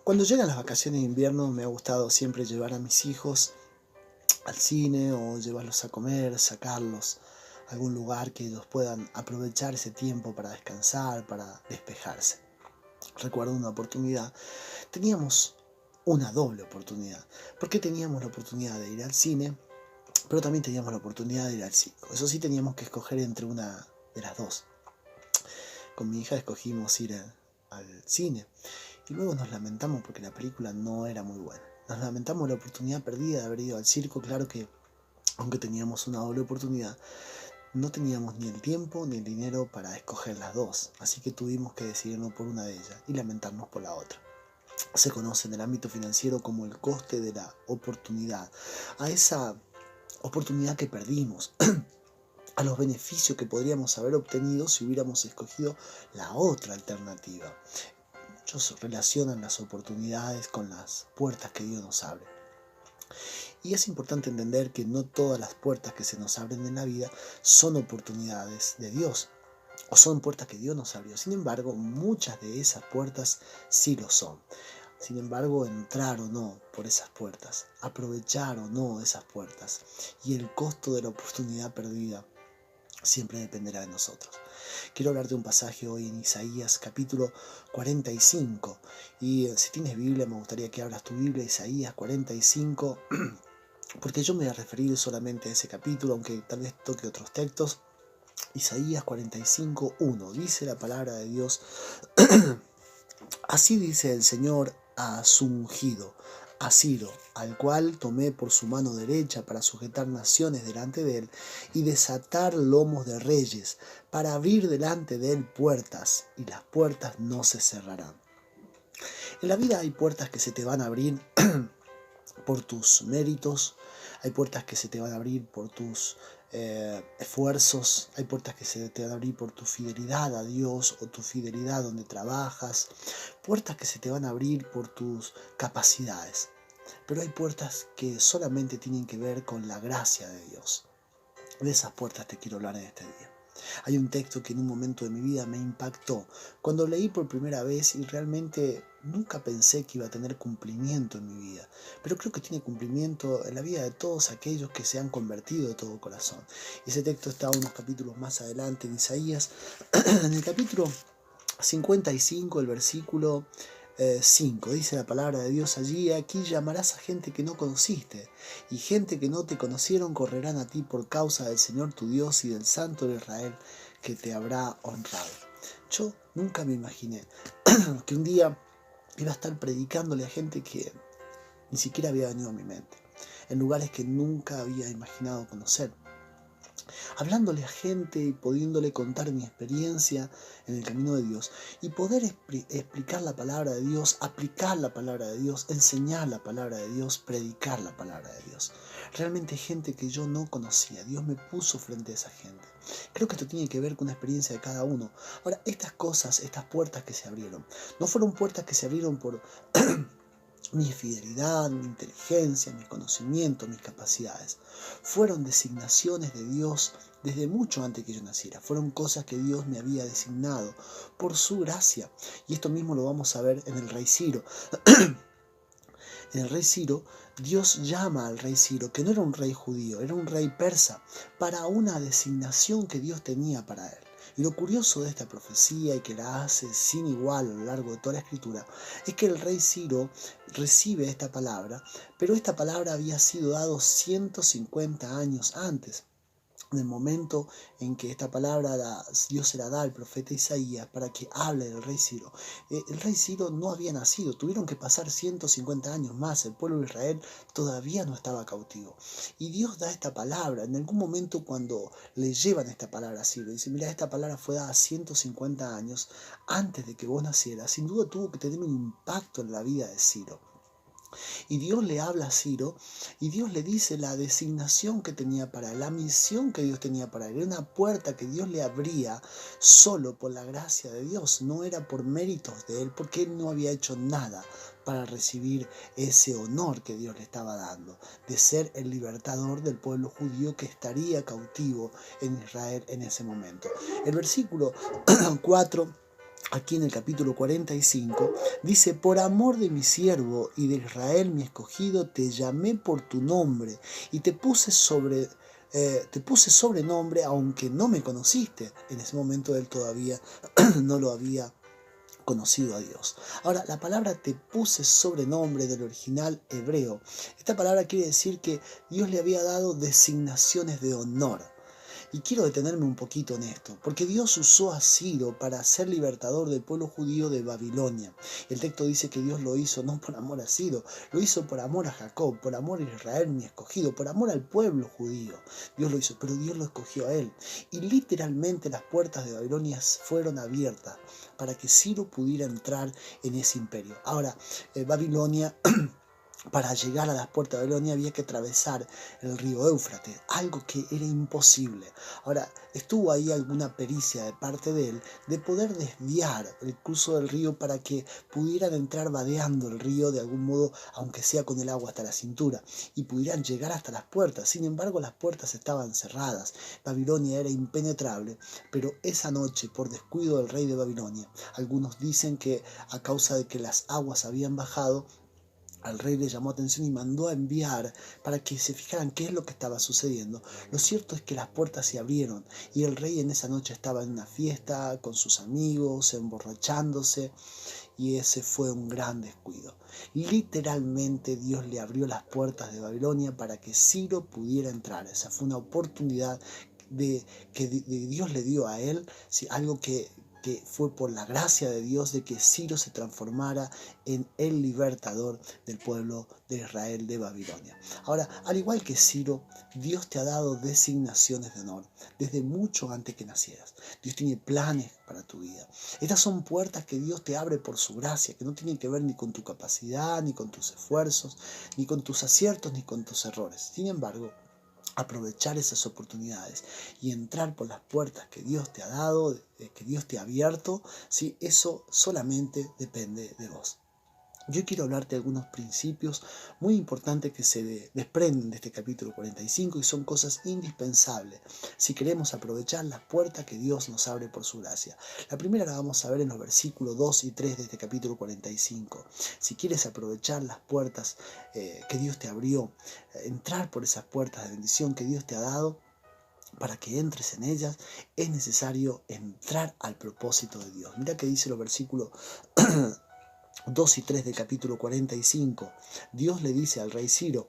Cuando llegan las vacaciones de invierno me ha gustado siempre llevar a mis hijos al cine o llevarlos a comer, sacarlos a algún lugar que ellos puedan aprovechar ese tiempo para descansar, para despejarse. Recuerdo una oportunidad, teníamos una doble oportunidad, porque teníamos la oportunidad de ir al cine, pero también teníamos la oportunidad de ir al circo. Eso sí, teníamos que escoger entre una de las dos. Con mi hija escogimos ir al cine y luego nos lamentamos porque la película no era muy buena. Nos lamentamos la oportunidad perdida de haber ido al circo. Claro que, aunque teníamos una doble oportunidad, no teníamos ni el tiempo ni el dinero para escoger las dos, así que tuvimos que decidirnos por una de ellas y lamentarnos por la otra. Se conoce en el ámbito financiero como el coste de la oportunidad. A esa oportunidad que perdimos, a los beneficios que podríamos haber obtenido si hubiéramos escogido la otra alternativa. Muchos relacionan las oportunidades con las puertas que Dios nos abre. Y es importante entender que no todas las puertas que se nos abren en la vida son oportunidades de Dios, o son puertas que Dios nos abrió. Sin embargo, muchas de esas puertas sí lo son. Sin embargo, entrar o no por esas puertas, aprovechar o no esas puertas, y el costo de la oportunidad perdida siempre dependerá de nosotros. Quiero hablar de un pasaje hoy en Isaías capítulo 45. Y si tienes Biblia, me gustaría que abras tu Biblia, Isaías 45, porque yo me voy a referir solamente a ese capítulo, aunque tal vez toque otros textos. Isaías 45:1, dice la palabra de Dios: así dice el Señor a su ungido, a Ciro, al cual tomé por su mano derecha para sujetar naciones delante de él y desatar lomos de reyes, para abrir delante de él puertas, y las puertas no se cerrarán. En la vida hay puertas que se te van a abrir por tus méritos, hay puertas que se te van a abrir por tus esfuerzos, hay puertas que se te van a abrir por tu fidelidad a Dios o tu fidelidad donde trabajas, puertas que se te van a abrir por tus capacidades, pero hay puertas que solamente tienen que ver con la gracia de Dios. De esas puertas te quiero hablar en este día. Hay un texto que en un momento de mi vida me impactó cuando leí por primera vez y realmente nunca pensé que iba a tener cumplimiento en mi vida, pero creo que tiene cumplimiento en la vida de todos aquellos que se han convertido de todo corazón. Ese texto está unos capítulos más adelante en Isaías, en el capítulo 55, el versículo 5, dice la palabra de Dios allí: aquí llamarás a gente que no conociste, y gente que no te conocieron correrán a ti por causa del Señor tu Dios y del Santo de Israel que te habrá honrado. Yo nunca me imaginé que un día iba a estar predicándole a gente que ni siquiera había venido a mi mente, en lugares que nunca había imaginado conocer, hablándole a gente y pudiéndole contar mi experiencia en el camino de Dios y poder explicar la palabra de Dios, aplicar la palabra de Dios, enseñar la palabra de Dios, predicar la palabra de Dios. Realmente gente que yo no conocía, Dios me puso frente a esa gente. Creo que esto tiene que ver con la experiencia de cada uno. Ahora, estas cosas, estas puertas que se abrieron, no fueron puertas que se abrieron por mi fidelidad, mi inteligencia, mi conocimiento, mis capacidades. Fueron designaciones de Dios desde mucho antes que yo naciera. Fueron cosas que Dios me había designado por su gracia. Y esto mismo lo vamos a ver en el rey Ciro. En el rey Ciro, Dios llama al rey Ciro, que no era un rey judío, era un rey persa, para una designación que Dios tenía para él. Y lo curioso de esta profecía, y que la hace sin igual a lo largo de toda la escritura, es que el rey Ciro recibe esta palabra, pero esta palabra había sido dada 150 años antes. En el momento en que esta palabra Dios se la da al profeta Isaías para que hable del rey Ciro. El rey Ciro no había nacido, tuvieron que pasar 150 años más, el pueblo de Israel todavía no estaba cautivo. Y Dios da esta palabra, en algún momento cuando le llevan esta palabra a Ciro, dice: mira, esta palabra fue dada 150 años antes de que vos nacieras. Sin duda tuvo que tener un impacto en la vida de Ciro. Y Dios le habla a Ciro y Dios le dice la designación que tenía para él, la misión que Dios tenía para él. Era una puerta que Dios le abría solo por la gracia de Dios, no era por méritos de él, porque él no había hecho nada para recibir ese honor que Dios le estaba dando, de ser el libertador del pueblo judío que estaría cautivo en Israel en ese momento. El versículo 4 aquí en el capítulo 45, dice: por amor de mi siervo y de Israel mi escogido, te llamé por tu nombre y te puse sobrenombre, aunque no me conociste. En ese momento él todavía no lo había conocido a Dios. Ahora, la palabra te puse sobrenombre del original hebreo. Esta palabra quiere decir que Dios le había dado designaciones de honor. Y quiero detenerme un poquito en esto, porque Dios usó a Ciro para ser libertador del pueblo judío de Babilonia. El texto dice que Dios lo hizo no por amor a Ciro, lo hizo por amor a Jacob, por amor a Israel mi escogido, por amor al pueblo judío. Dios lo hizo, pero Dios lo escogió a él. Y literalmente las puertas de Babilonia fueron abiertas para que Ciro pudiera entrar en ese imperio. Ahora, Babilonia... Para llegar a las puertas de Babilonia había que atravesar el río Éufrates, algo que era imposible. Ahora, estuvo ahí alguna pericia de parte de él de poder desviar el curso del río para que pudieran entrar vadeando el río de algún modo, aunque sea con el agua hasta la cintura, y pudieran llegar hasta las puertas. Sin embargo, las puertas estaban cerradas. Babilonia era impenetrable, pero esa noche, por descuido del rey de Babilonia, algunos dicen que a causa de que las aguas habían bajado, al rey le llamó atención y mandó a enviar para que se fijaran qué es lo que estaba sucediendo. Lo cierto es que las puertas se abrieron y el rey en esa noche estaba en una fiesta con sus amigos, emborrachándose, y ese fue un gran descuido. Literalmente Dios le abrió las puertas de Babilonia para que Ciro pudiera entrar. Esa fue una oportunidad que Dios le dio a él, ¿sí? Algo que fue por la gracia de Dios de que Ciro se transformara en el libertador del pueblo de Israel de Babilonia. Ahora, al igual que Ciro, Dios te ha dado designaciones de honor desde mucho antes que nacieras. Dios tiene planes para tu vida. Estas son puertas que Dios te abre por su gracia, que no tienen que ver ni con tu capacidad, ni con tus esfuerzos, ni con tus aciertos, ni con tus errores. Sin embargo, aprovechar esas oportunidades y entrar por las puertas que Dios te ha dado, que Dios te ha abierto, ¿sí? Eso solamente depende de vos. Yo quiero hablarte de algunos principios muy importantes que se desprenden de este capítulo 45 y son cosas indispensables si queremos aprovechar las puertas que Dios nos abre por su gracia. La primera la vamos a ver en los versículos 2 y 3 de este capítulo 45. Si quieres aprovechar las puertas que Dios te abrió, entrar por esas puertas de bendición que Dios te ha dado, para que entres en ellas, es necesario entrar al propósito de Dios. Mira que dice los versículos 2 y 3 del capítulo 45. Dios le dice al rey Ciro: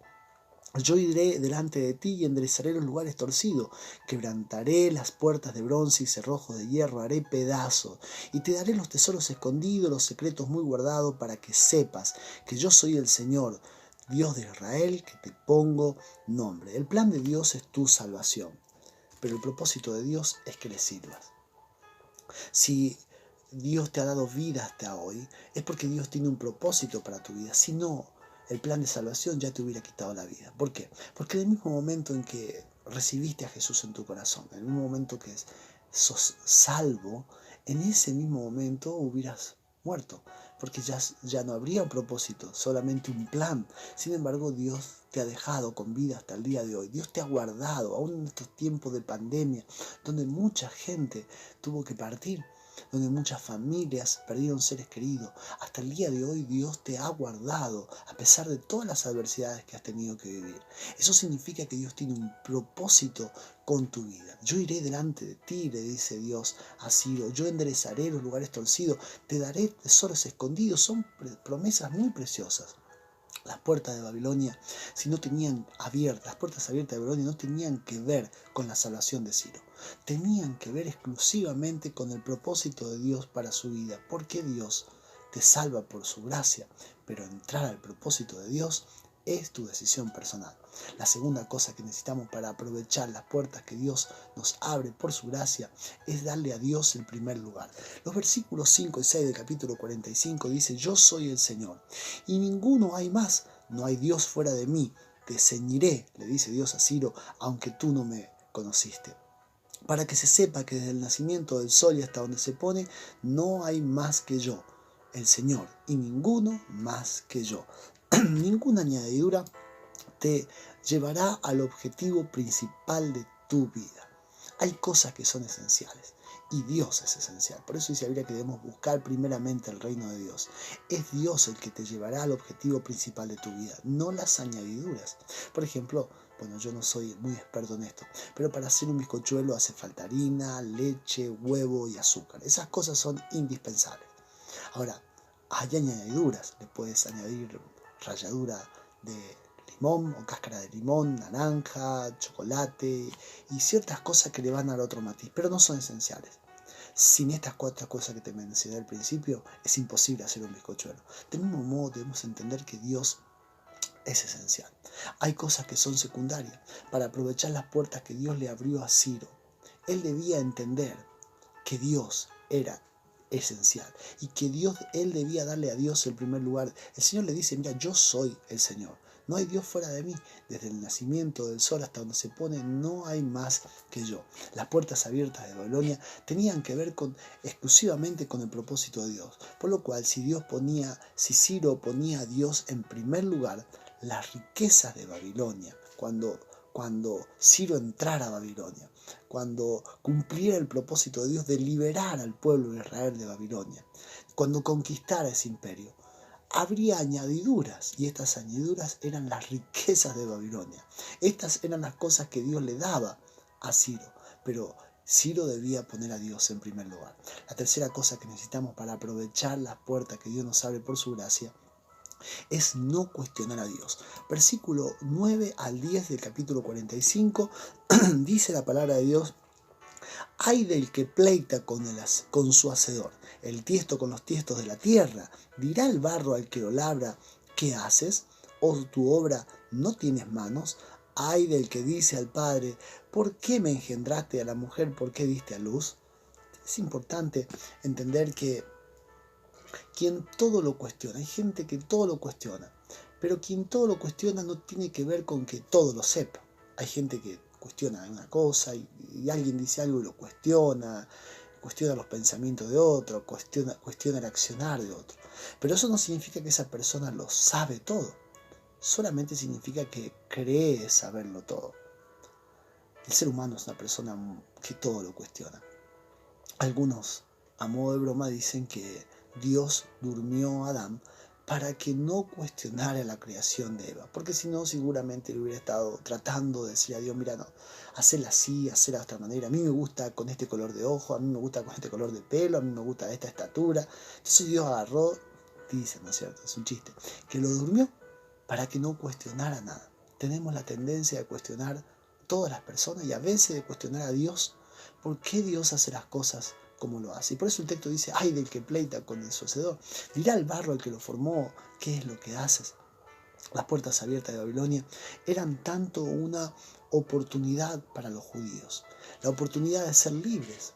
yo iré delante de ti y enderezaré los lugares torcidos, quebrantaré las puertas de bronce y cerrojos de hierro, haré pedazos, y te daré los tesoros escondidos, los secretos muy guardados, para que sepas que yo soy el Señor, Dios de Israel, que te pongo nombre. El plan de Dios es tu salvación, pero el propósito de Dios es que le sirvas. Si Dios te ha dado vida hasta hoy, es porque Dios tiene un propósito para tu vida. Si no, el plan de salvación ya te hubiera quitado la vida. ¿Por qué? Porque en el mismo momento en que recibiste a Jesús en tu corazón, en el mismo momento que sos salvo, en ese mismo momento hubieras muerto, porque ya no habría un propósito, solamente un plan. Sin embargo, Dios te ha dejado con vida hasta el día de hoy. Dios te ha guardado, aún en estos tiempos de pandemia, donde mucha gente tuvo que partir, donde muchas familias perdieron seres queridos. Hasta el día de hoy Dios te ha guardado a pesar de todas las adversidades que has tenido que vivir. Eso significa que Dios tiene un propósito con tu vida. Yo iré delante de ti, le dice Dios a Ciro. Yo enderezaré los lugares torcidos, te daré tesoros escondidos. Son promesas muy preciosas. Las puertas de Babilonia, si no tenían abiertas, las puertas abiertas de Babilonia no tenían que ver con la salvación de Ciro. Tenían que ver exclusivamente con el propósito de Dios para su vida. Porque Dios te salva por su gracia, pero entrar al propósito de Dios es tu decisión personal. La segunda cosa que necesitamos para aprovechar las puertas que Dios nos abre por su gracia es darle a Dios el primer lugar. Los versículos 5 y 6 del capítulo 45 dice: yo soy el Señor y ninguno hay más, no hay Dios fuera de mí, te ceñiré, le dice Dios a Ciro, aunque tú no me conociste. Para que se sepa que desde el nacimiento del sol y hasta donde se pone, no hay más que yo, el Señor, y ninguno más que yo. Ninguna añadidura te llevará al objetivo principal de tu vida. Hay cosas que son esenciales y Dios es esencial. Por eso dice la Biblia que debemos buscar primeramente el reino de Dios. Es Dios el que te llevará al objetivo principal de tu vida, no las añadiduras. Por ejemplo, bueno, yo no soy muy experto en esto, pero para hacer un bizcochuelo hace falta harina, leche, huevo y azúcar. Esas cosas son indispensables. Ahora, hay añadiduras. Le puedes añadir ralladura de limón o cáscara de limón, naranja, chocolate y ciertas cosas que le van a dar otro matiz, pero no son esenciales. Sin estas 4 cosas que te mencioné al principio, es imposible hacer un bizcochuelo. De mismo modo, debemos entender que Dios es esencial. Hay cosas que son secundarias. Para aprovechar las puertas que Dios le abrió a Ciro, él debía entender que Dios era esencial y que él debía darle a Dios el primer lugar. El Señor le dice: mira, yo soy el Señor. No hay Dios fuera de mí. Desde el nacimiento del sol hasta donde se pone, no hay más que yo. Las puertas abiertas de Babilonia tenían que ver exclusivamente con el propósito de Dios. Por lo cual, si Ciro ponía a Dios en primer lugar, las riquezas de Babilonia, cuando Ciro entrara a Babilonia, cuando cumpliera el propósito de Dios de liberar al pueblo de Israel de Babilonia, cuando conquistara ese imperio, habría añadiduras, y estas añadiduras eran las riquezas de Babilonia. Estas eran las cosas que Dios le daba a Ciro, pero Ciro debía poner a Dios en primer lugar. La tercera cosa que necesitamos para aprovechar las puertas que Dios nos abre por su gracia es no cuestionar a Dios. Versículo 9 al 10 del capítulo 45 dice la palabra de Dios: ay del que pleita con su hacedor, el tiesto con los tiestos de la tierra. Dirá el barro al que lo labra: ¿qué haces? ¿O tu obra no tienes manos? Ay del que dice al padre: ¿por qué me engendraste? A la mujer: ¿por qué diste a luz? Es importante entender que quien todo lo cuestiona, hay gente que todo lo cuestiona, pero quien todo lo cuestiona no tiene que ver con que todo lo sepa. Hay gente que cuestiona una cosa y alguien dice algo y lo cuestiona los pensamientos de otro, cuestiona el accionar de otro. Pero eso no significa que esa persona lo sabe todo, solamente significa que cree saberlo todo. El ser humano es una persona que todo lo cuestiona. Algunos, a modo de broma, dicen que Dios durmió a Adán para que no cuestionara la creación de Eva, porque si no seguramente le hubiera estado tratando de decir a Dios: mira, no, hacerla así, hacerla de otra manera, a mí me gusta con este color de ojo, a mí me gusta con este color de pelo, a mí me gusta esta estatura. Entonces Dios agarró, dicen, ¿no es cierto?, es un chiste, que lo durmió para que no cuestionara nada. Tenemos la tendencia de cuestionar todas las personas y a veces de cuestionar a Dios. ¿Por qué Dios hace las cosas como lo hace? Y por eso el texto dice: ay del que pleita con el su hacedor. Dirá el barro al que lo formó: ¿qué es lo que haces? Las puertas abiertas de Babilonia eran tanto una oportunidad para los judíos, la oportunidad de ser libres,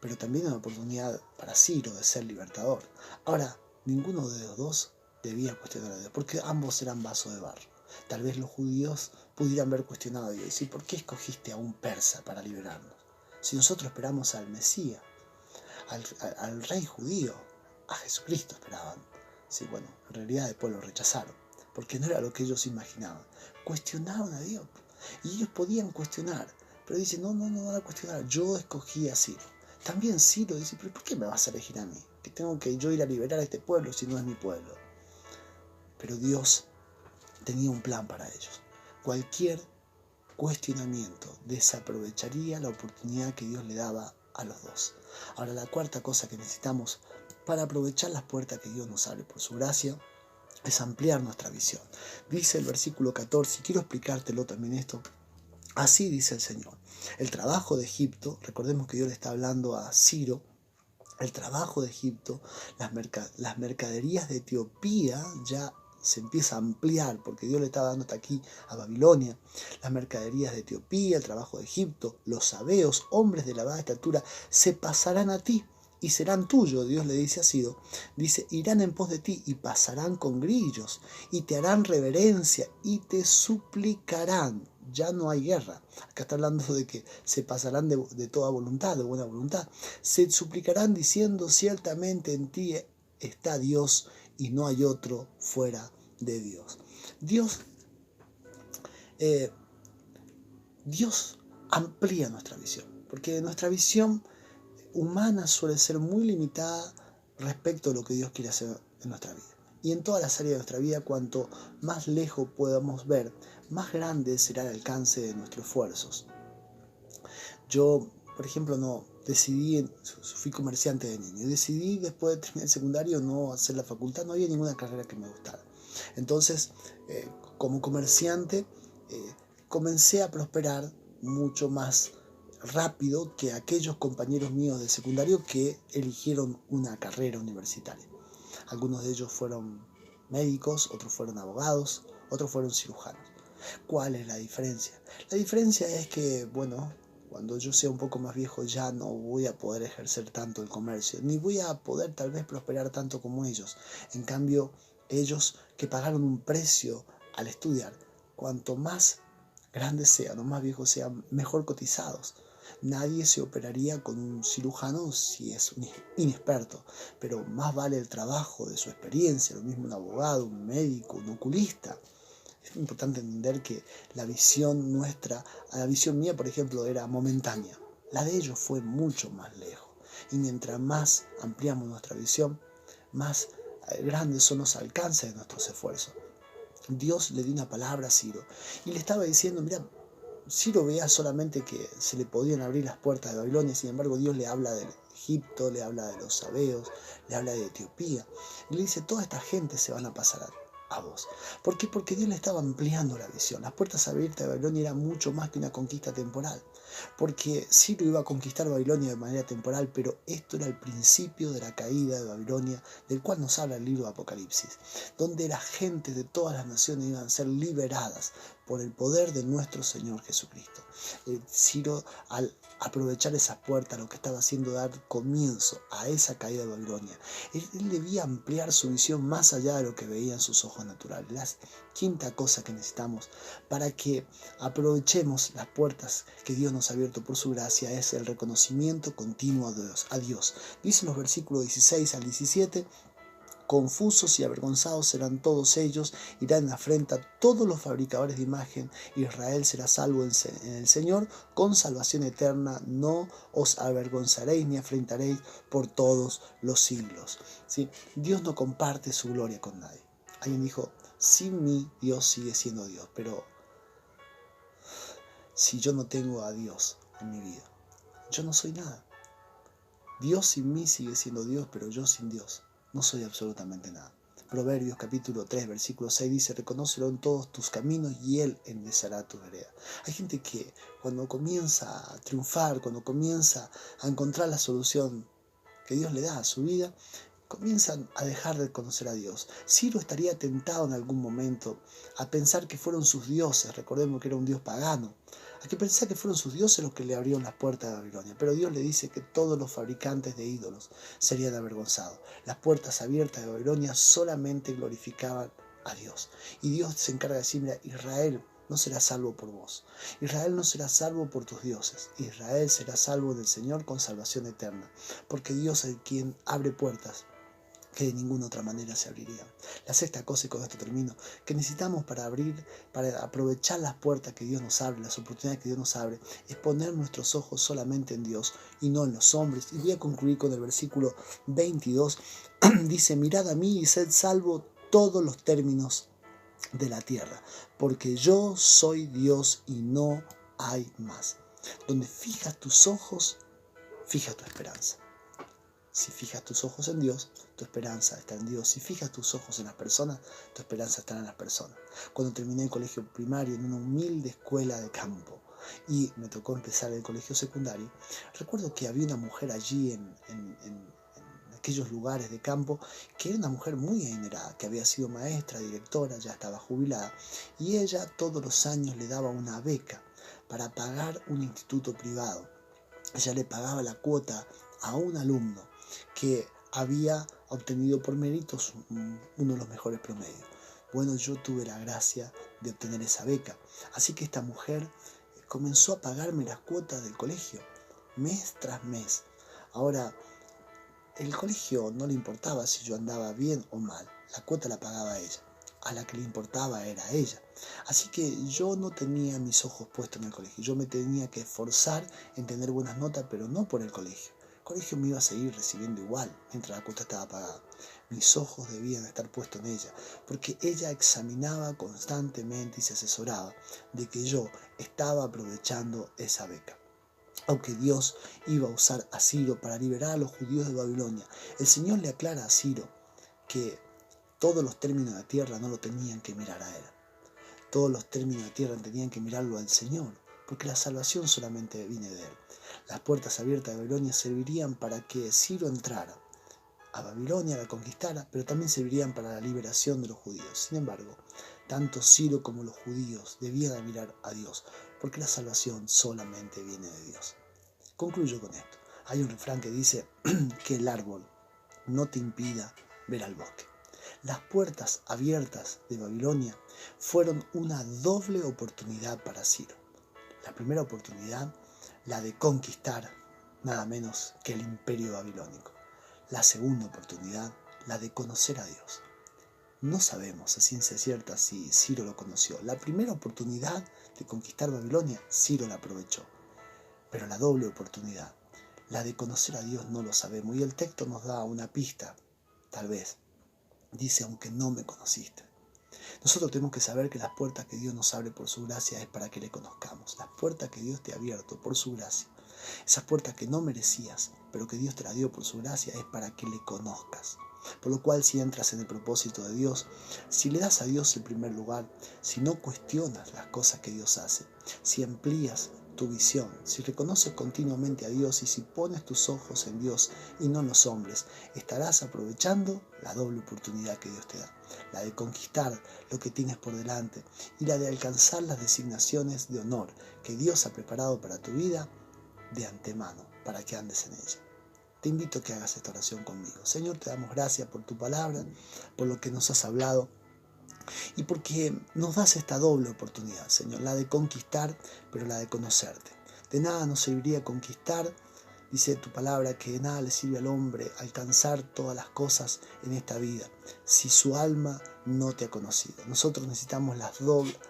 pero también una oportunidad para Ciro de ser libertador. Ahora, ninguno de los dos debía cuestionar a Dios, porque ambos eran vasos de barro. Tal vez los judíos pudieran haber cuestionado a Dios y decir: ¿por qué escogiste a un persa para liberarnos? Si nosotros esperamos al Mesías, al rey judío, a Jesucristo esperaban. Sí, bueno, en realidad después lo rechazaron, porque no era lo que ellos imaginaban. Cuestionaban a Dios. Y ellos podían cuestionar, pero dicen: no van a cuestionar, yo escogí a Ciro. También Ciro dice: ¿pero por qué me vas a elegir a mí? Que tengo que yo ir a liberar a este pueblo si no es mi pueblo. Pero Dios tenía un plan para ellos. Cualquier cuestionamiento desaprovecharía la oportunidad que Dios le daba a los dos. Ahora, la cuarta cosa que necesitamos para aprovechar las puertas que Dios nos abre por su gracia es ampliar nuestra visión. Dice el versículo 14, y quiero explicártelo también esto. Así dice el Señor: el trabajo de Egipto, recordemos que Dios le está hablando a Ciro, el trabajo de Egipto, las mercaderías de Etiopía ya se empieza a ampliar, porque Dios le está dando hasta aquí a Babilonia. Las mercaderías de Etiopía, el trabajo de Egipto, los sabeos, hombres de elevada estatura, se pasarán a ti y serán tuyos. Dios le dice a Ciro, dice: irán en pos de ti y pasarán con grillos y te harán reverencia y te suplicarán. Ya no hay guerra. Acá está hablando de que se pasarán de toda voluntad, de buena voluntad. Se suplicarán diciendo: ciertamente en ti está Dios y no hay otro fuera de Dios. Dios amplía nuestra visión, porque nuestra visión humana suele ser muy limitada respecto a lo que Dios quiere hacer en nuestra vida. Y en todas las áreas de nuestra vida, cuanto más lejos podamos ver, más grande será el alcance de nuestros esfuerzos. Yo, por ejemplo, fui comerciante de niño y decidí después de terminar el secundario no hacer la facultad, no había ninguna carrera que me gustara. Entonces, como comerciante, comencé a prosperar mucho más rápido que aquellos compañeros míos de secundario que eligieron una carrera universitaria. Algunos de ellos fueron médicos, otros fueron abogados, otros fueron cirujanos. ¿Cuál es la diferencia? La diferencia es que, cuando yo sea un poco más viejo ya no voy a poder ejercer tanto el comercio, ni voy a poder tal vez prosperar tanto como ellos. En cambio, ellos que pagaron un precio al estudiar, cuanto más grandes sean o más viejos sean, mejor cotizados. Nadie se operaría con un cirujano si es un inexperto, pero más vale el trabajo de su experiencia, lo mismo un abogado, un médico, un oculista. Es importante entender que la visión mía, por ejemplo, era momentánea. La de ellos fue mucho más lejos. Y mientras más ampliamos nuestra visión, más grandes son los alcances de nuestros esfuerzos. Dios le dio una palabra a Ciro y le estaba diciendo, mira, Ciro veía solamente que se le podían abrir las puertas de Babilonia, sin embargo Dios le habla de Egipto, le habla de los sabeos, le habla de Etiopía, y le dice, toda esta gente se van a pasar a vos. ¿Por qué? Porque Dios le estaba ampliando la visión. Las puertas abiertas de Babilonia eran mucho más que una conquista temporal, porque Ciro iba a conquistar Babilonia de manera temporal, pero esto era el principio de la caída de Babilonia, del cual nos habla el libro de Apocalipsis, donde las gentes de todas las naciones iban a ser liberadas por el poder de nuestro Señor Jesucristo. Ciro, al aprovechar esas puertas, lo que estaba haciendo dar comienzo a esa caída de Babilonia. Él debía ampliar su visión más allá de lo que veían sus ojos naturales. La quinta cosa que necesitamos para que aprovechemos las puertas que Dios nos ha abierto por su gracia es el reconocimiento continuo a Dios. Dicen los versículos 16 al 17, confusos y avergonzados serán todos ellos, irán en afrenta todos los fabricadores de imagen. Israel será salvo en el Señor, con salvación eterna. No os avergonzaréis ni afrentaréis por todos los siglos. ¿Sí? Dios no comparte su gloria con nadie. Alguien dijo, sin mí Dios sigue siendo Dios, pero si yo no tengo a Dios en mi vida, yo no soy nada. Dios sin mí sigue siendo Dios, pero yo sin Dios no soy absolutamente nada. Proverbios capítulo 3, versículo 6 dice, reconócelo en todos tus caminos y Él enderezará tu vereda. Hay gente que cuando comienza a triunfar, cuando comienza a encontrar la solución que Dios le da a su vida, comienzan a dejar de conocer a Dios. Ciro estaría tentado en algún momento a pensar que fueron sus dioses, recordemos que era un dios pagano, a que pensar que fueron sus dioses los que le abrieron las puertas de Babilonia. Pero Dios le dice que todos los fabricantes de ídolos serían avergonzados. Las puertas abiertas de Babilonia solamente glorificaban a Dios. Y Dios se encarga de decir, mira, Israel no será salvo por vos. Israel no será salvo por tus dioses. Israel será salvo del Señor con salvación eterna. Porque Dios es quien abre puertas que de ninguna otra manera se abrirían. La sexta cosa, y con esto termino, que necesitamos para aprovechar las puertas que Dios nos abre, las oportunidades que Dios nos abre, es poner nuestros ojos solamente en Dios y no en los hombres. Y voy a concluir con el versículo 22. Dice, mirad a mí y sed salvo todos los términos de la tierra, porque yo soy Dios y no hay más. Donde fijas tus ojos, fija tu esperanza. Si fijas tus ojos en Dios, tu esperanza está en Dios. Si fijas tus ojos en las personas, tu esperanza está en las personas. Cuando terminé el colegio primario en una humilde escuela de campo y me tocó empezar el colegio secundario, recuerdo que había una mujer allí en aquellos lugares de campo que era una mujer muy adinerada, que había sido maestra, directora, ya estaba jubilada, y ella todos los años le daba una beca para pagar un instituto privado. Ella le pagaba la cuota a un alumno que había obtenido por méritos uno de los mejores promedios. Bueno, yo tuve la gracia de obtener esa beca, así que esta mujer comenzó a pagarme las cuotas del colegio, mes tras mes. Ahora, el colegio no le importaba si yo andaba bien o mal, la cuota la pagaba ella, a la que le importaba era ella. Así que yo no tenía mis ojos puestos en el colegio, yo me tenía que esforzar en tener buenas notas, pero no por el colegio. El colegio me iba a seguir recibiendo igual mientras la cuota estaba pagada. Mis ojos debían estar puestos en ella, porque ella examinaba constantemente y se asesoraba de que yo estaba aprovechando esa beca. Aunque Dios iba a usar a Ciro para liberar a los judíos de Babilonia, el Señor le aclara a Ciro que todos los términos de la tierra no lo tenían que mirar a él. Todos los términos de la tierra tenían que mirarlo al Señor, porque la salvación solamente viene de Él. Las puertas abiertas de Babilonia servirían para que Ciro entrara a Babilonia, la conquistara, pero también servirían para la liberación de los judíos. Sin embargo, tanto Ciro como los judíos debían mirar a Dios, porque la salvación solamente viene de Dios. Concluyo con esto. Hay un refrán que dice que el árbol no te impida ver al bosque. Las puertas abiertas de Babilonia fueron una doble oportunidad para Ciro. La primera oportunidad, la de conquistar nada menos que el imperio babilónico. La segunda oportunidad, la de conocer a Dios. No sabemos a ciencia cierta si Ciro lo conoció. La primera oportunidad de conquistar Babilonia, Ciro la aprovechó. Pero la doble oportunidad, la de conocer a Dios, no lo sabemos. Y el texto nos da una pista, tal vez. Dice, aunque no me conociste. Nosotros tenemos que saber que las puertas que Dios nos abre por su gracia es para que le conozcamos. Las puertas que Dios te ha abierto por su gracia, esas puertas que no merecías, pero que Dios te las dio por su gracia, es para que le conozcas. Por lo cual, si entras en el propósito de Dios, si le das a Dios el primer lugar, si no cuestionas las cosas que Dios hace, si amplías tu visión, si reconoces continuamente a Dios y si pones tus ojos en Dios y no en los hombres, estarás aprovechando la doble oportunidad que Dios te da, la de conquistar lo que tienes por delante y la de alcanzar las designaciones de honor que Dios ha preparado para tu vida de antemano, para que andes en ella. Te invito a que hagas esta oración conmigo. Señor, te damos gracias por tu palabra, por lo que nos has hablado y porque nos das esta doble oportunidad, Señor, la de conquistar, pero la de conocerte. De nada nos serviría conquistar, dice tu palabra, que de nada le sirve al hombre alcanzar todas las cosas en esta vida si su alma no te ha conocido. Nosotros necesitamos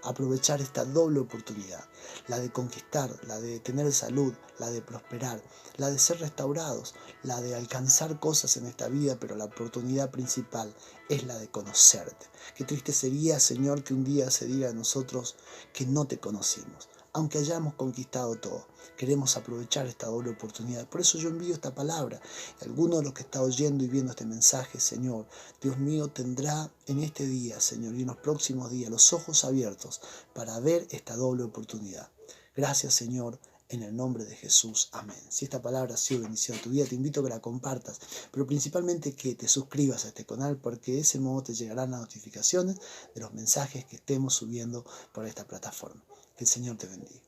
aprovechar esta doble oportunidad, la de conquistar, la de tener salud, la de prosperar, la de ser restaurados, la de alcanzar cosas en esta vida, pero la oportunidad principal es la de conocerte. Qué triste sería, Señor, que un día se diga a nosotros que no te conocimos. Aunque hayamos conquistado todo, queremos aprovechar esta doble oportunidad. Por eso yo envío esta palabra. Alguno de los que está oyendo y viendo este mensaje, Señor, Dios mío, tendrá en este día, Señor, y en los próximos días los ojos abiertos para ver esta doble oportunidad. Gracias, Señor, en el nombre de Jesús. Amén. Si esta palabra ha sido bendición a tu vida, te invito a que la compartas, pero principalmente que te suscribas a este canal, porque de ese modo te llegarán las notificaciones de los mensajes que estemos subiendo por esta plataforma. Que el Señor te bendiga.